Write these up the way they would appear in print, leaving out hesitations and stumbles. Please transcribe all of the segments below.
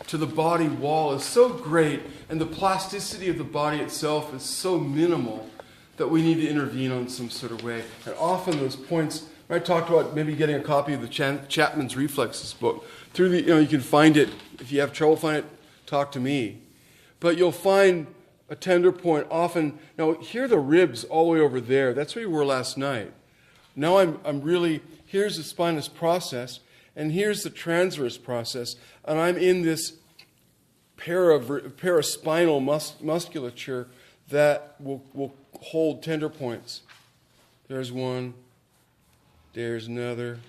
to the body wall is so great, and the plasticity of the body itself is so minimal that we need to intervene on some sort of way. And often those points, I talked about maybe getting a copy of the Chapman's Reflexes book. Through the, you can find it. If you have trouble finding it, talk to me. But you'll find a tender point often. Now, here are the ribs all the way over there. That's where you were last night. Now I'm really, here's the spinous process, and here's the transverse process, and I'm in this paraspinal musculature that will hold tender points. There's one. There's another.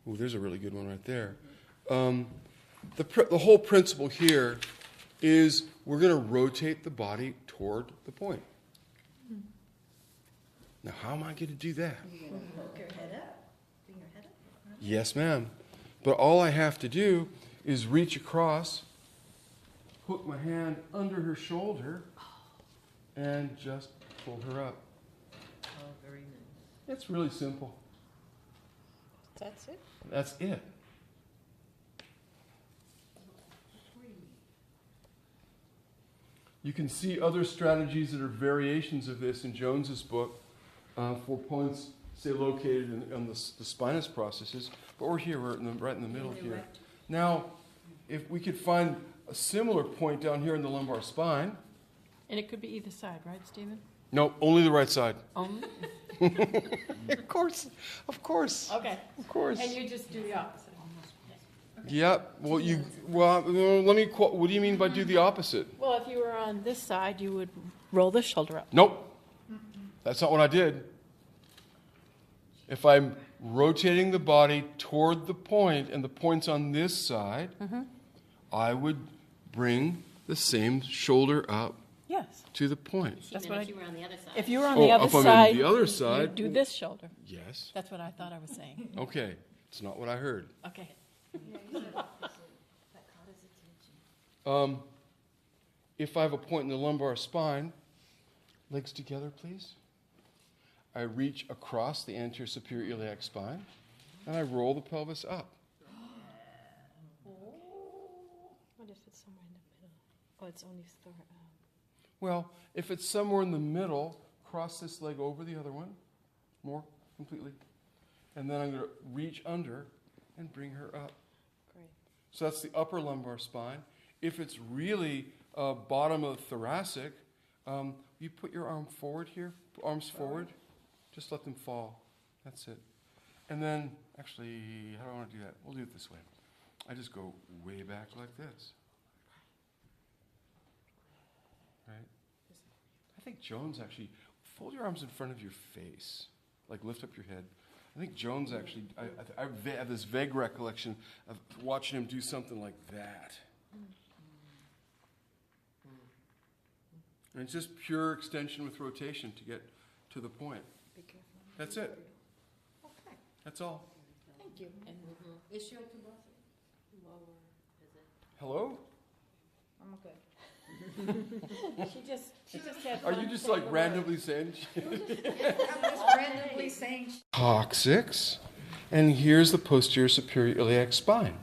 Ooh, there's a really good one right there. The whole principle here is we're going to rotate the body toward the point. Now, how am I going to do that? You're going to hook your head up? Bring your head up? Yes, ma'am. But all I have to do is reach across, hook my hand under her shoulder, and just pull her up. Oh, very nice. It's really simple. That's it? That's it. You can see other strategies that are variations of this in Jones's book for points, say, located in the spinous processes. But we're here, we're right in the middle here. Now, if we could find a similar point down here in the lumbar spine. And it could be either side, right, Stephen? No, only the right side. Only? Of course. Okay. Of course. And you just do the opposite. Yeah. Well, let me. What do you mean by do the opposite? Well, if you were on this side, you would roll the shoulder up. Nope. That's not what I did. If I'm rotating the body toward the point, and the point's on this side, I would bring the same shoulder up. Yes. To the point. That's what If you were on the other side. If you were on the other if I'm side, on the other side, you do this shoulder. Yes. That's what I thought I was saying. Okay. It's not what I heard. Okay. If I have a point in the lumbar spine, legs together, please. I reach across the anterior superior iliac spine, and I roll the pelvis up. What if it's somewhere in the middle? Oh, it's only Well, if it's somewhere in the middle, cross this leg over the other one, more completely. And then I'm going to reach under and bring her up. Great. So that's the upper lumbar spine. If it's really bottom of the thoracic, you put your arm forward here, arms forward. Just let them fall. That's it. And then, actually, how do I want to do that? We'll do it this way. I just go way back like this. Right? I think Jones actually, fold your arms in front of your face. Like lift up your head. I think Jones actually, I have this vague recollection of watching him do something like that. And it's just pure extension with rotation to get to the point. That's it. Okay. That's all. Thank you. And issue to both? Lower, is it? Hello? I'm okay. She just had Are fun you just saying like the randomly saying? I'm just randomly saying. Coccyx. And here's the posterior superior iliac spine.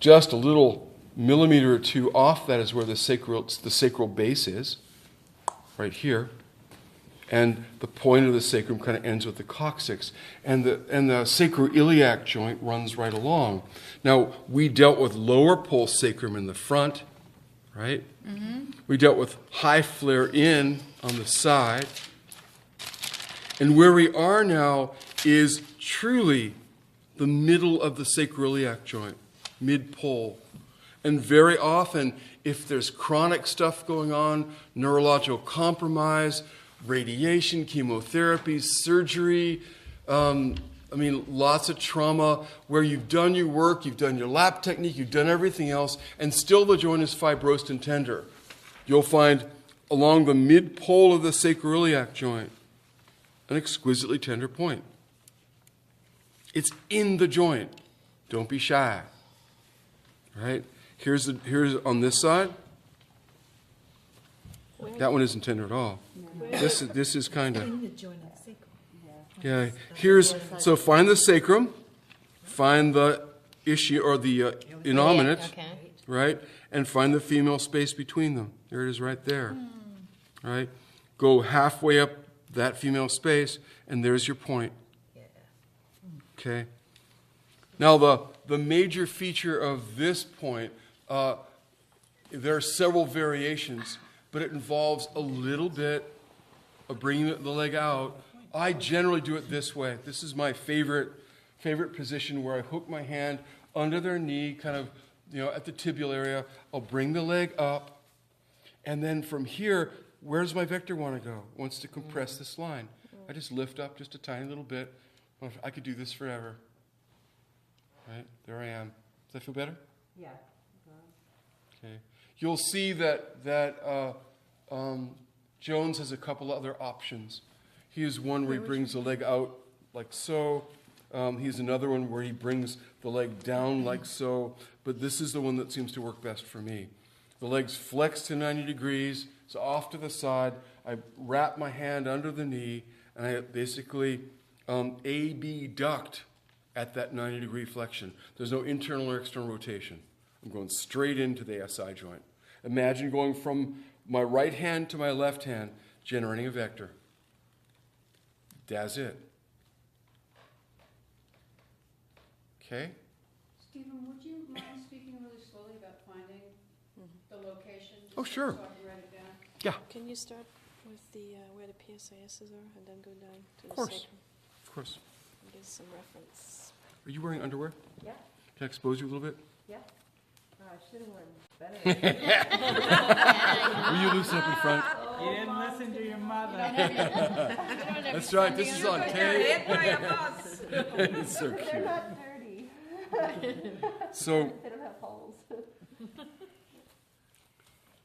Just a little millimeter or two off that is where the sacral base is. Right here. And the point of the sacrum kind of ends with the coccyx. And the sacroiliac joint runs right along. Now, we dealt with lower pulse sacrum in the front, right? Mm-hmm. We dealt with high flare in on the side. And where we are now is truly the middle of the sacroiliac joint, mid-pole. And very often, if there's chronic stuff going on, neurological compromise, radiation, chemotherapy, surgery, lots of trauma, where you've done your work, you've done your lap technique, you've done everything else, and still the joint is fibrosed and tender. You'll find along the mid-pole of the sacroiliac joint an exquisitely tender point. It's in the joint. Don't be shy. Right? Here's on this side. That one isn't tender at all. This is kind of. In the joint of the sacrum. Yeah. So find the sacrum, find the issue or the innominate, Okay. right? And find the female space between them. There it is right there, right? Go halfway up that female space, and there's your point. Okay? Now, the major feature of this point, there are several variations, but it involves a little bit of bringing the leg out. I generally do it this way. This is my favorite position, where I hook my hand under their knee, kind of, at the tibial area. I'll bring the leg up, and then from here, where does my vector want to go? It wants to compress this line. I just lift up just a tiny little bit. I could do this forever. Right? There I am. Does that feel better? Yeah. Okay. You'll see that Jones has a couple other options. He has one where he brings the leg out like so. He has another one where he brings the leg down like so. But this is the one that seems to work best for me. The leg's flexed to 90 degrees. So off to the side. I wrap my hand under the knee, and I basically A-B duct at that 90-degree flexion. There's no internal or external rotation. I'm going straight into the SI joint. Imagine going from my right hand to my left hand, generating a vector. That's it. Okay? Stephen, would you mind speaking really slowly about finding the location? Oh, sure. So I can write it down. Yeah, Can you start with the where the PSISs are and then go down to the course. sacrum? of course. And give some reference. Are you wearing underwear? Yeah, Can I expose you a little bit? yeah. Oh, I should have worn better. Will you loosen up in front? You didn't listen to your mother. That's right. This is on tape. Hit by a bus. It's so They're cute. not dirty. So They don't have holes.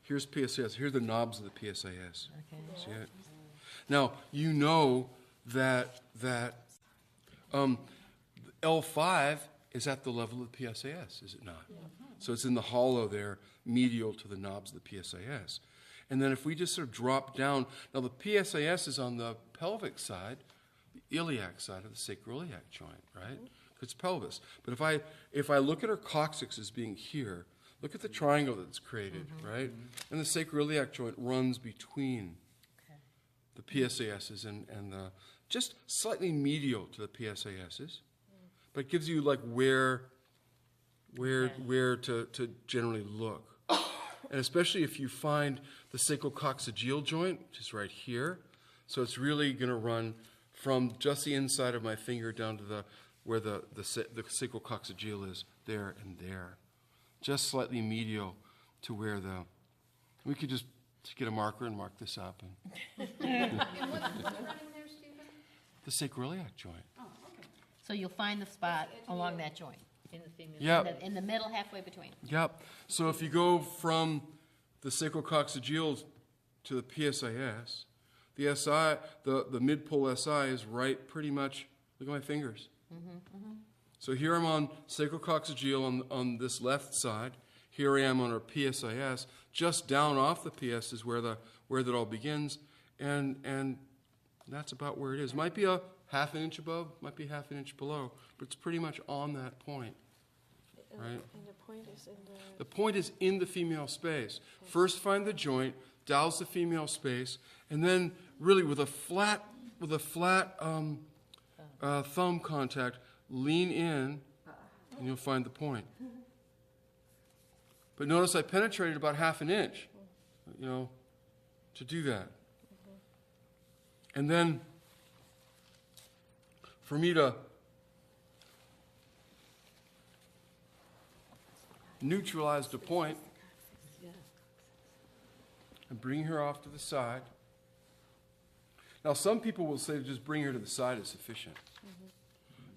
here's PSIS. Here are the knobs of the PSIS. See it? Now, you know that L5 is at the level of the PSIS, is it not? So it's in the hollow there, medial to the knobs of the PSIS. And then if we just sort of drop down, now the PSIS is on the pelvic side, the iliac side of the sacroiliac joint, right? It's pelvis. But if I look at her coccyx as being here, look at the triangle that's created, right? And the sacroiliac joint runs between the PSISs and the just slightly medial to the PSISs, but it gives you like where to generally look. And especially if you find the sacrococcygeal joint, which is right here. So it's really going to run from just the inside of my finger down to where the sacrococcygeal is, there and there. Just slightly medial to where we could just get a marker and mark this up. And what's running there, Stephen? The sacroiliac joint. Oh, okay. So you'll find the spot along that joint in the female, Yep. in the middle, halfway between. Yep. So if you go from the sacrococcygeal to the PSIS, the SI, the mid-pole SI is right pretty much, look at my fingers. So here I'm on sacrococcygeal on this left side. Here I am on our PSIS. Just down off the PS is where that all begins, and that's about where it is. Might be a half an inch above, might be half an inch below, but it's pretty much on that point. Right? And the point is in The point is in the female space. First find the joint, douse the female space, and then really with a flat thumb contact, lean in, and you'll find the point. But notice I penetrated about half an inch, to do that. And then for me to neutralize the point and bring her off to the side. Now, some people will say just bring her to the side is sufficient.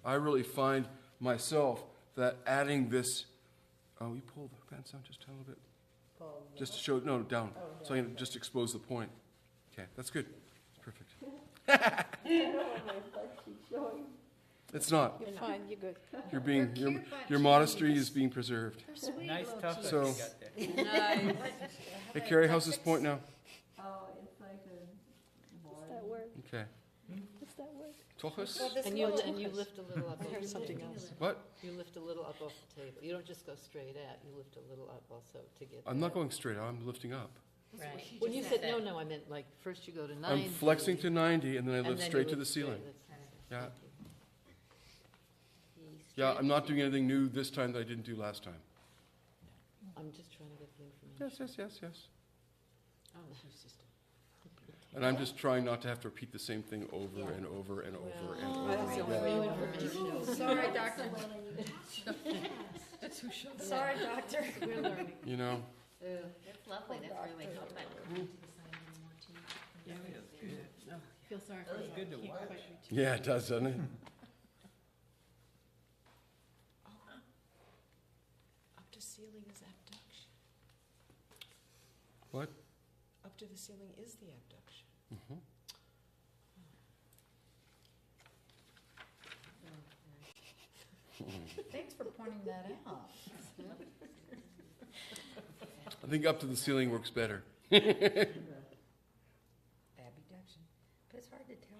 I really find myself that adding this, you pull the pants down just a little bit. Just to show, no, down. So I can just expose the point. Okay, that's good. That's perfect. I don't know what my butt cheek's showing. It's not. You're fine, you're good. You're being, They're cute, but your modesty is being preserved. They're sweet Nice little toughness So- you got there. Nice. Hey, Carrie, how's this point now? Oh, it's like a Does that work? Okay. Does that work? Torus? And you lift a little up. I heard off the something table. else. What? You lift a little up off the table. You don't just go straight at, you lift a little up also to get. I'm not there. going straight out, I'm lifting up. Right. When you said, no, I meant like, first you go to 90. I'm flexing to 90 and then I and lift then you straight to the lift straight. ceiling. That's- Yeah. thank you. Yeah, I'm not doing anything new this time that I didn't do last time. I'm just trying to get the information. Yes. Oh, your sister. And I'm just trying not to have to repeat the same thing over and over and over and that's the over. only Yeah. New information. Sorry, doctor. That's who showed Sorry, doctor. We're learning. You know, That's lovely, that's really helpful. Feel sorry for you. Good to watch. yeah, it does, doesn't it? Up to ceiling is abduction. What? Up to the ceiling is the abduction. Thanks for pointing that out. I think up to the ceiling works better. Abduction. But it's hard to tell.